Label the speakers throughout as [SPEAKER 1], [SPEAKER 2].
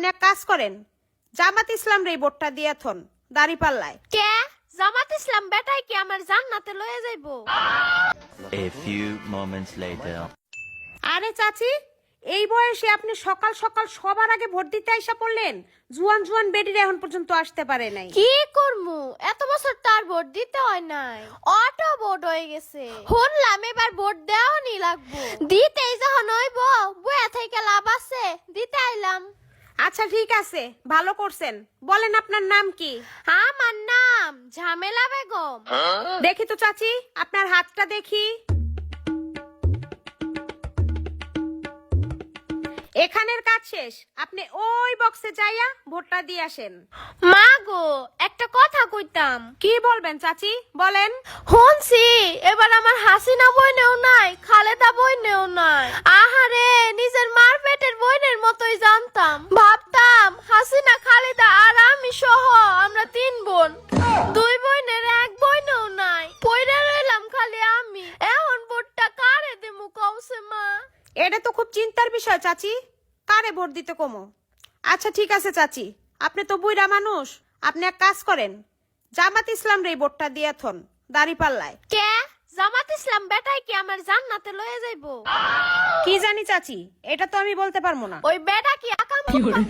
[SPEAKER 1] আপনি এক কাজ করেন, জামাত ইসলাম রে ভোটটা দিয়া থন দাঁড়িপাল্লায়।
[SPEAKER 2] কে জামাত ইসলাম বেটাই কি আমার জান্নাতে লয়ে যাইবো?
[SPEAKER 3] A few moments later.
[SPEAKER 1] আরে চাচি, এই বয়সে আপনি সকাল সকাল সবার আগে ভোট দিতে আইসা পড়লেন। জুয়ান জুয়ান বেডিরা এখন পর্যন্ত আসতে পারে নাই।
[SPEAKER 2] কি করমু, এত বছর তার ভোট দিতে হয় নাই, অটো ভোট হয়ে গেছে। শুনলাম এবার ভোট দেওয়ানি লাগবো। দিতেই যখন হইব বয়া থেকে লাভ আছে, দিতে আইলাম।
[SPEAKER 1] আচ্ছা ঠিক আছে, ভালো করছেন। বলেন আপনার নাম কি?
[SPEAKER 2] আমার নাম ঝামেলা বেগম।
[SPEAKER 1] দেখি তো চাচি, আপনার হাতটা দেখি। এখানের কাজ শেষ, আপনি ওই বক্সে যাইয়া ভোটটা দিয়ে আসেন।
[SPEAKER 2] মা গো, একটা কথা কইতাম।
[SPEAKER 1] কি বলবেন চাচি, বলেন।
[SPEAKER 2] শুনছি এবার আমার হাসিনা বইনেও নাই, খালেদা বইনেও নাই। আহারে, নিজের মার পেটের বইনের মতোই জানতাম। ভাবতাম হাসিনা, খালেদা আর আমি সহ আমরা 3 বোন। 2 বোনের এক বইনেও নাই, পইরা রইলাম খালি আমি। এখন ভোটটা কারে দেমু কওছে মা?
[SPEAKER 1] এটা তো খুব চিন্তার বিষয় চাচি, কারে ভোট দিতে কমো। আচ্ছা ঠিক আছে চাচি, আপনি তো বুইড়া মানুষ, আপনি এক কাজ করেন, জামাত ইসলাম রে ভোটটা দিয়া থন দাঁড়িপাল্লায়।
[SPEAKER 2] কে জামাত ইসলাম বেটাই কি আমার জান্নাতে লয়ে যাইবো?
[SPEAKER 1] কি জানি চাচি, এটা তো আমি বলতে পারবো না।
[SPEAKER 2] ওই বেটা কি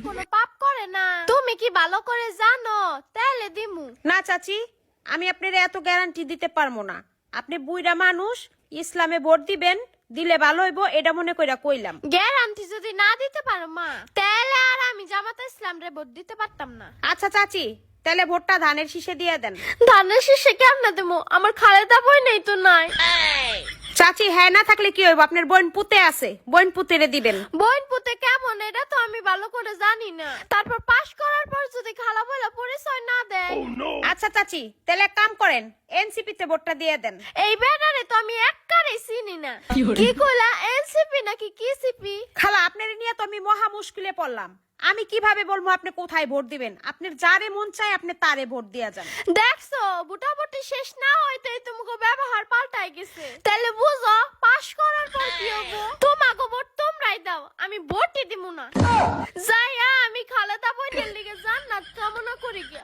[SPEAKER 2] কোনো পাপ করে না? তুমি কি ভালো করে জানো? তাইলে দিমু।
[SPEAKER 1] না চাচি, আমি আপনার এত গ্যারান্টি দিতে পারবো না। আপনি বুইড়া মানুষ, ইসলামে ভোট দিবেন, দিলে ভালো হইব, এটা মনে কইরা কইলাম।
[SPEAKER 2] গ্যারান্টি যদি না দিতে পারো মা, তাহলে আর আমি জামাত ইসলাম রে ভোট দিতে পারতাম না।
[SPEAKER 1] আচ্ছা চাচি, তাহলে ভোটটা ধানের শীষে দিয়ে দেন।
[SPEAKER 2] ধানের শীষে কেমনে দেবো? আমার খালেদা বই নেই তো নাই।
[SPEAKER 1] চাচি, হ্যাঁ না থাকলে কি হইব, আপনার বোন পুতে আছে, বোন পুতেরে দিবেন।
[SPEAKER 2] বোন পুতে কেমন এটা তো আমি ভালো করে জানি না। তারপর পাশ করার পর যদি খালা বলে পরিচয় না দেয়।
[SPEAKER 1] আচ্ছা চাচি, তাহলে এক কাম করেন, এনসিপি তে ভোটটা দিয়ে দেন।
[SPEAKER 2] এই বেটারে তো আমি একবারেই চিনি না। কি কইলা, এনসিপি নাকি কি সিপি?
[SPEAKER 1] খালা, আপনার নিয়ে তো আমি মহা মুশকিলে পড়লাম। আমি কিভাবে বলবো আপনি কোথায় ভোট দিবেন? আপনার যারে মন চায় আপনি তারে ভোট দিয়া যান।
[SPEAKER 2] দেখছো, বুটাবুটি শেষ না হইতেই তোমাকে ব্যবহার পাল্টাই গেছে। তাহলে বুঝো, পাশ করার পর কি হবো? তোমাকে ভোট তোমরাই দাও, আমি ভোটই দিমু না। যাইয়া আমি খালেদা বইনের লিগে জান্নাত কামনা করি গিয়া।